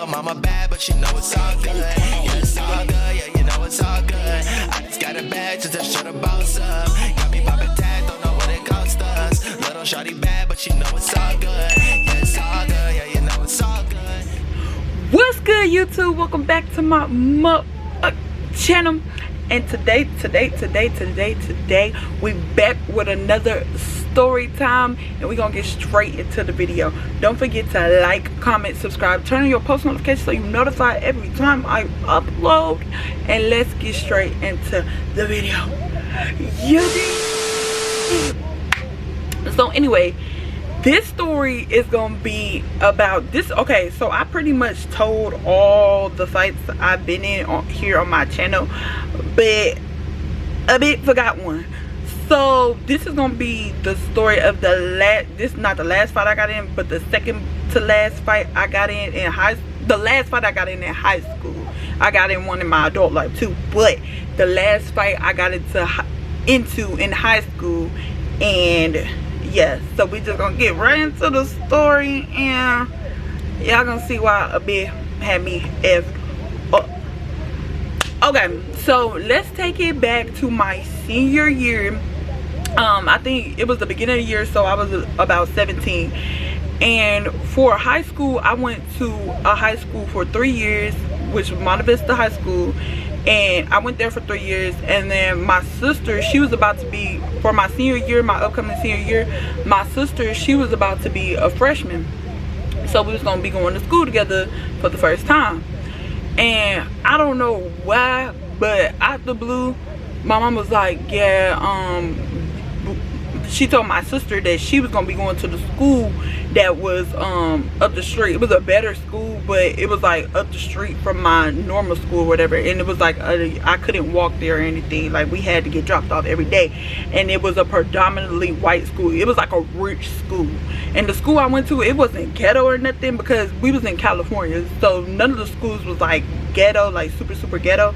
mama bad, but she know it's all good. Yeah, it's all good, yeah, you know it's all good. I just got a bag just to show the boss up. Got me poppin' tag, don't know what it cost us. Little shawty bad, but she know it's all good. Yeah, it's all good, yeah, you know it's all good. What's good, YouTube? Welcome back to my channel. And today we back with another story time, and we're gonna get straight into the video. Don't forget to like, comment, subscribe, turn on your post notifications so you're notified every time I upload. And let's get straight into the video. So anyway, this story is gonna be about this. Okay, so I pretty much told all the fights I've been in here on my channel, but a bit forgot one. So this is gonna be the story of the this is not the last fight I got in, but the second to last fight I got in the last fight I got in high school. I got in one in my adult life too, but the last fight I got into in high school. And yeah, so we just gonna get right into the story, and y'all gonna see why a bit had me effed up. Okay, so let's take it back to my senior year. I think it was the beginning of the year, so I was about 17. And for high school, I went to a high school for 3 years, which was Monte Vista High School. And I went there for 3 years, and then my sister, she was about to be, for my senior year, my upcoming senior year, my sister, she was about to be a freshman. So we was gonna be going to school together for the first time. And I don't know why, but out the blue, my mom was like, yeah, she told my sister that she was gonna be going to the school that was up the street. It was a better school, but it was like up the street from my normal school or whatever. And it was like I couldn't walk there or anything. Like, we had to get dropped off every day. And it was a predominantly white school. It was like a rich school. And the school I went to, it wasn't ghetto or nothing, because we was in California, so none of the schools was like ghetto, like super ghetto.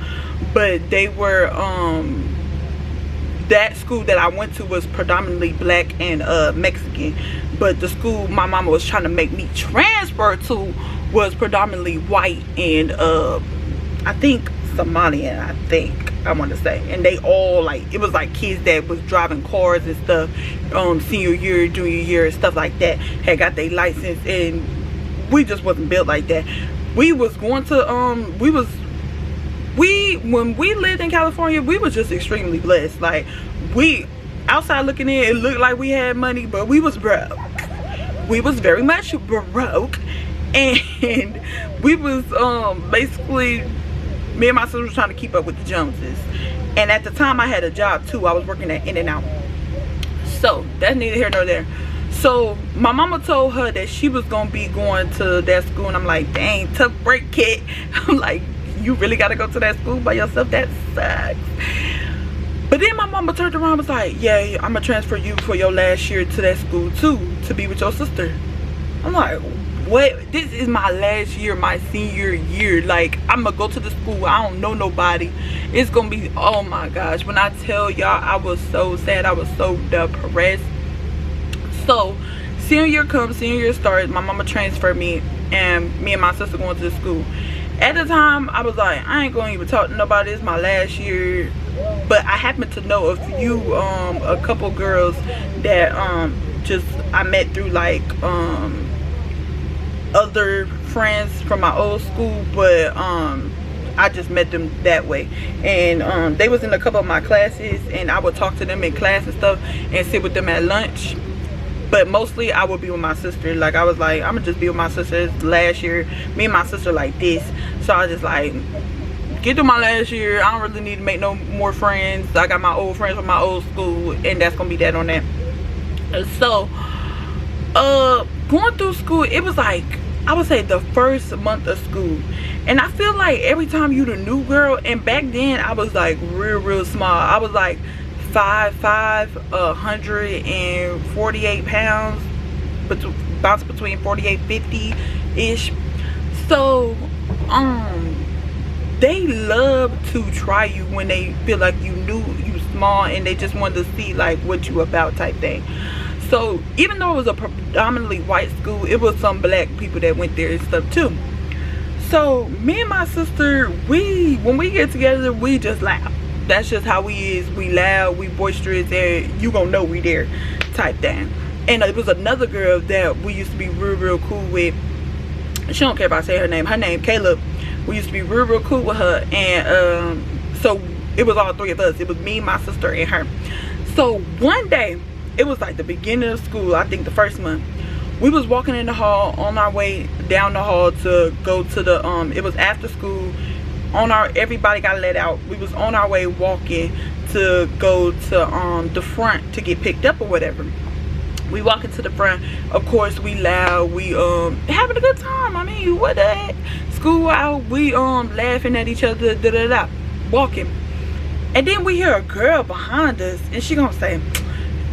But they were that school that I went to was predominantly black and Mexican. But the school my mama was trying to make me transfer to was predominantly white and I think Somalian, I want to say. And they all, like, it was like kids that was driving cars and stuff, senior year, junior year, and stuff like that, had got their license. And we just wasn't built like that. We was going to when we lived in California, we was just extremely blessed. Like, we outside looking in, it looked like we had money, but we was broke. We was very much broke. And we was basically, me and my sister was trying to keep up with the Joneses. And at the time I had a job too. I was working at In-N-Out. So that's neither here nor there. So my mama told her that she was gonna be going to that school, and I'm like, dang, tough break, kid. I'm like, you really gotta go to that school by yourself? That sucks. But then my mama turned around and was like, yeah, I'm gonna transfer you for your last year to that school too, to be with your sister. I'm like, what? This is my last year, my senior year. Like, I'm gonna go to the school, I don't know nobody. It's gonna be, oh my gosh, when I tell y'all, I was so sad, I was so depressed. So senior year comes, senior year starts, my mama transferred me, and me and my sister going to the school. At the time, I was like, I ain't gonna even talk to nobody, it's my last year. But I happen to know a couple girls that I met through, like, other friends from my old school, but I just met them that way. And they was in a couple of my classes, and I would talk to them in class and stuff, and sit with them at lunch. But mostly I would be with my sister. Like, I was like, I'm gonna just be with my sister. It's last year, me and my sister like this. So I was just like, get through my last year, I don't really need to make no more friends. I got my old friends from my old school, and that's gonna be that on that. So going through school, it was like, I would say the first month of school, and I feel like every time you the new girl, and back then I was like real small. I was like 5'5", 148 pounds, bounce between 48, 50 ish. So they love to try you when they feel like you small, and they just wanted to see like what you about type thing. So even though it was a predominantly white school, it was some black people that went there and stuff too. So me and my sister, when we get together, we just laugh. That's just how we is. We loud, we boisterous, and you gonna know we there type thing. And it was another girl that we used to be real cool with. She don't care if I say her name Caleb. We used to be real cool with her. And so it was all three of us. It was me, my sister, and her. So one day, it was like the beginning of school, I think the first month. We was walking in the hall on our way down the hall to go to the it was after school. Everybody got let out. We was on our way walking to go to the front to get picked up or whatever. We walk into the front. Of course, we loud. We having a good time. I mean, what the heck? School out. We laughing at each other. Walking. And then we hear a girl behind us, and she gonna say,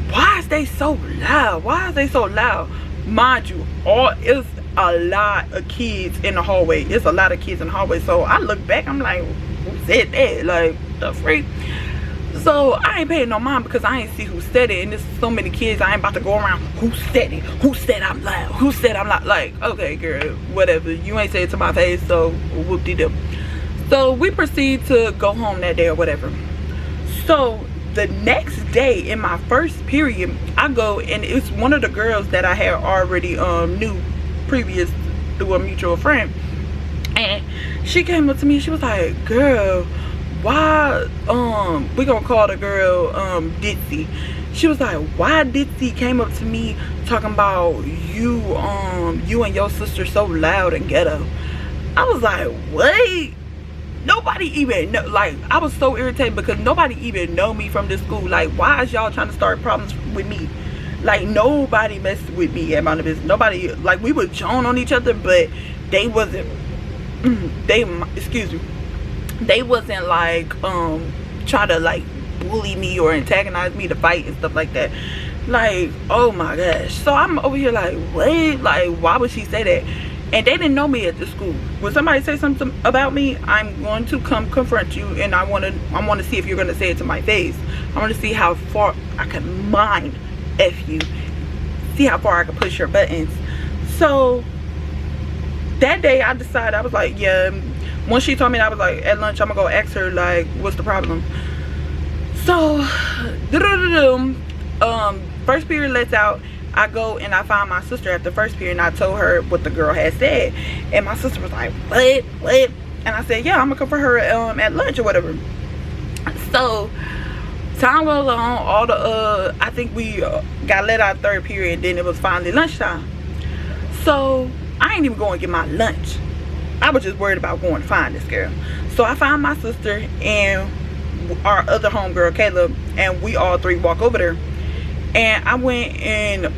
"Why is they so loud? Why is they so loud?" Mind you, it's a lot of kids in the hallway. It's a lot of kids in the hallway. So I look back, I'm like, who said that? Like, the freak? So I ain't paying no mind because I ain't see who said it. And there's so many kids, I ain't about to go around, who said it? Who said I'm loud? Who said I'm loud? Like, okay, girl, whatever. You ain't say it to my face, so whoop-de-doo. So we proceed to go home that day or whatever. So the next day in my first period, I go, and it's one of the girls that I had already knew previous through a mutual friend. And she came up to me, she was like, "Girl, why we gonna call the girl Ditsy." She was like, "Why Ditsy came up to me talking about you and your sister so loud and ghetto?" I was like, "What?" Nobody even know. Like, I was so irritated because nobody even know me from this school. Like, why is y'all trying to start problems with me? Like, nobody messed with me at my business. Nobody, like, we would joan on each other, but they wasn't they wasn't like try to like bully me or antagonize me to fight and stuff like that. Like, oh my gosh. So I'm over here like, what? Like, why would she say that? And they didn't know me at the school. When somebody say something about me, I'm going to come confront you, and I want to see if you're going to say it to my face. I want to see how far I can mind F you. See how far I can push your buttons. So that day I decided, I was like, yeah. Once she told me, I was like, at lunch, I'm going to go ask her, like, what's the problem? So, first period lets out. I go and I find my sister at the first period, and I told her what the girl had said. And my sister was like, what? And I said, yeah, I'm gonna come for her at lunch or whatever. So time goes on, all the I think we got let out third period, and then it was finally lunchtime. So I ain't even going to get my lunch. I was just worried about going to find this girl. So I found my sister and our other homegirl Caleb, and we all three walk over there. And I went, and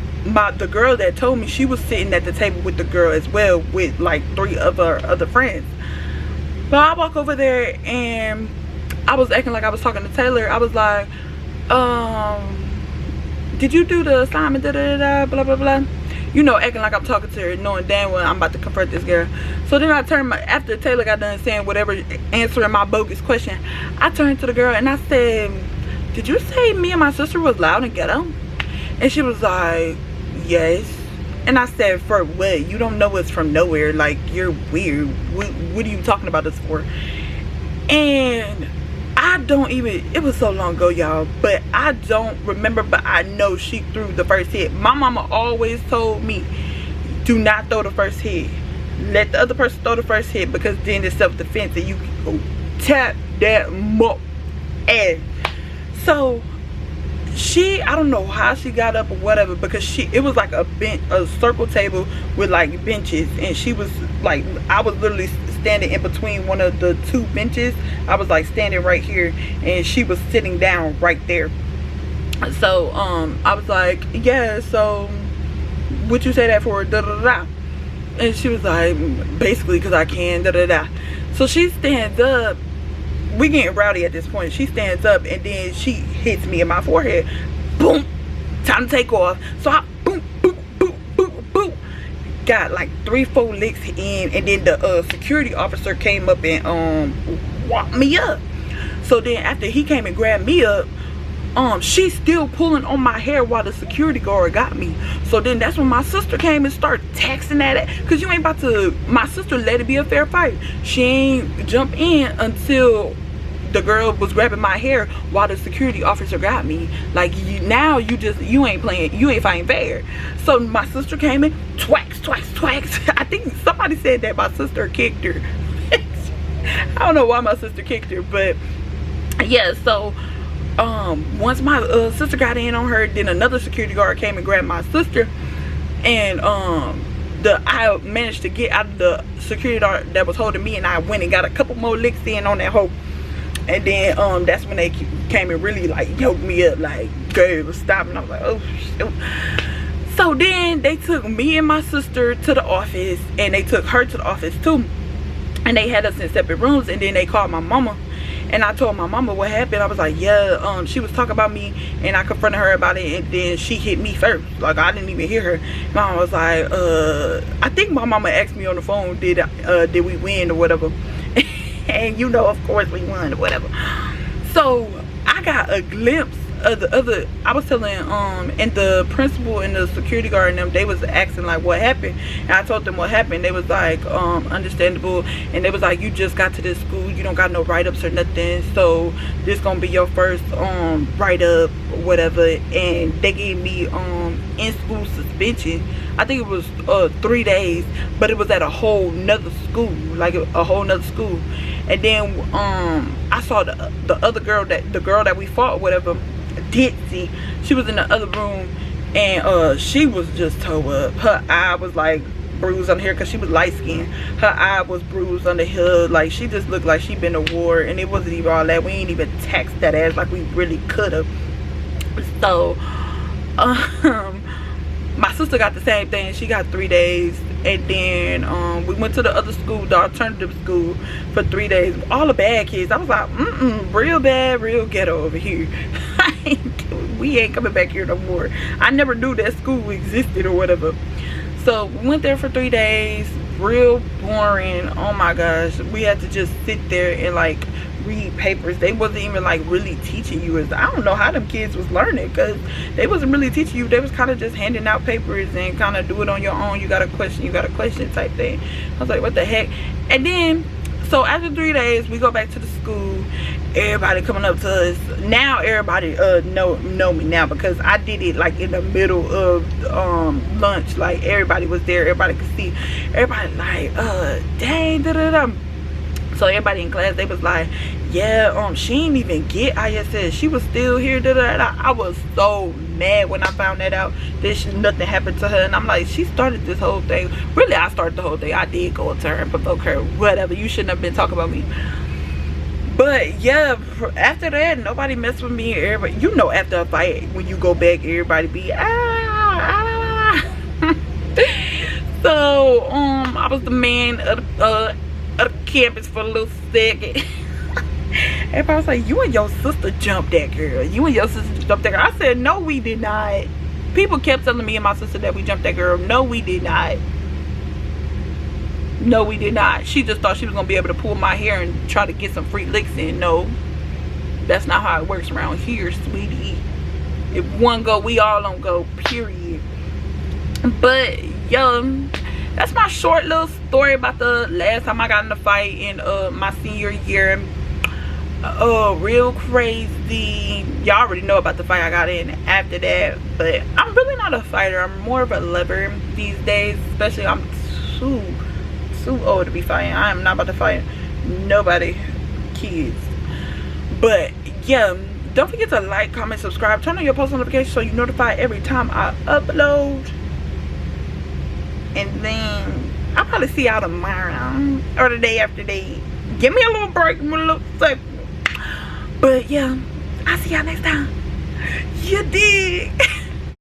the girl that told me, she was sitting at the table with the girl as well, with like 3 of her other friends. But I walk over there, and I was acting like I was talking to Taylor. I was like, did you do the assignment, blah blah blah, you know, acting like I'm talking to her, knowing damn well I'm about to confront this girl. So then I turned, after Taylor got done saying whatever, answering my bogus question, I turned to the girl and I said, did you say me and my sister was loud and ghetto? And she was like, yes. And I said, for what? You don't know us from nowhere. Like, you're weird. What are you talking about us for? And I don't even, it was so long ago, y'all, but I don't remember, but I know she threw the first hit. My mama always told me, do not throw the first hit. Let the other person throw the first hit, because then it's self-defense and you can go tap that mo ass. So she, I don't know how she got up or whatever, because it was like a circle table with like benches, and she was like, I was literally standing in between one of the 2 benches. I was like standing right here, and she was sitting down right there. So I was like, yeah, so what you say that for, da da da? And she was like, basically because I can, da da da. So she stands up. We getting rowdy at this point. She stands up, and then she hits me in my forehead. Boom, time to take off. So I boom, boom, boom, boom, boom, got like 3-4 licks in, and then the security officer came up and walked me up. So then after he came and grabbed me up, she's still pulling on my hair while the security guard got me. So then that's when my sister came and started texting at it, because you ain't about to, my sister let it be a fair fight. She ain't jump in until the girl was grabbing my hair while the security officer got me. Like, now you ain't playing, you ain't fighting fair. So my sister came in, twacks. I think somebody said that my sister kicked her. I don't know why my sister kicked her, but yeah. So once my sister got in on her, then another security guard came and grabbed my sister, and I managed to get out of the security guard that was holding me, and I went and got a couple more licks in on that hoe. And then that's when they came and really like yoked me up, like, girl, stop. And I was like, oh shoot. So then they took me and my sister to the office, and they took her to the office too, and they had us in separate rooms. And then they called my mama, and I told my mama what happened. I was like, yeah, she was talking about me, and I confronted her about it, and then she hit me first. Like, I didn't even hear her. Mama was like, I think my mama asked me on the phone, did we win or whatever. And you know, of course we won or whatever. So I got a glimpse of the other. I was telling and the principal and the security guard and them, they was asking like what happened, and I told them what happened. They was like, understandable. And they was like, you just got to this school, you don't got no write-ups or nothing, so this gonna be your first write-up or whatever. And they gave me in school suspension. I think it was 3 days, but it was at a whole nother school, like a whole nother school. And then I saw the other girl, the girl that we fought or whatever, Ditsy. She was in the other room, and she was just tore up. Her eye was like bruised on here because she was light skinned. Her eye was bruised on the hood. Like, she just looked like she been to war, and it wasn't even all that. We ain't even taxed that ass like we really could have. So my sister got the same thing. She got 3 days. And then we went to the other school, the alternative school, for 3 days. All the bad kids. I was like, real bad, real ghetto over here. We ain't coming back here no more. I never knew that school existed or whatever. So we went there for 3 days. Real boring. Oh my gosh. We had to just sit there and like read papers. They wasn't even like really teaching you. I don't know how them kids was learning, because they wasn't really teaching you. They was kind of just handing out papers and kind of do it on your own. You got a question type thing. I was like, what the heck? And then so after 3 days, we go back to the school. Everybody coming up to us. Now everybody know me now, because I did it like in the middle of lunch. Like, everybody was there, everybody could see. Everybody like, dang, da-da-da. So everybody in class, they was like, yeah, she didn't even get ISS. She was still here. Da, da, da. I was so mad when I found that out. Nothing happened to her. And I'm like, she started this whole thing. Really, I started the whole thing. I did go up to her and provoke her. Whatever. You shouldn't have been talking about me. But yeah, after that, nobody messed with me. Everybody, you know, after a fight, when you go back, everybody be So I was the man of the campus for a little second. Everybody was like, you and your sister jumped that girl. You and your sister jumped that girl. I said, no, we did not. People kept telling me and my sister that we jumped that girl. No, we did not. No, we did not. She just thought she was gonna be able to pull my hair and try to get some free licks in. No, that's not how it works around here, sweetie. If one go, we all don't go, period. But that's my short little story about the last time I got in a fight in my senior year. Real crazy. Y'all already know about the fight I got in after that. But I'm really not a fighter. I'm more of a lover these days. Especially, I'm too old to be fighting. I am not about to fight nobody, kids. But yeah, don't forget to like, comment, subscribe, turn on your post notifications so you're notified every time I upload. And then I'll probably see y'all tomorrow or the day after day. Give me a little break, a little second. But yeah, I'll see y'all next time. You dig?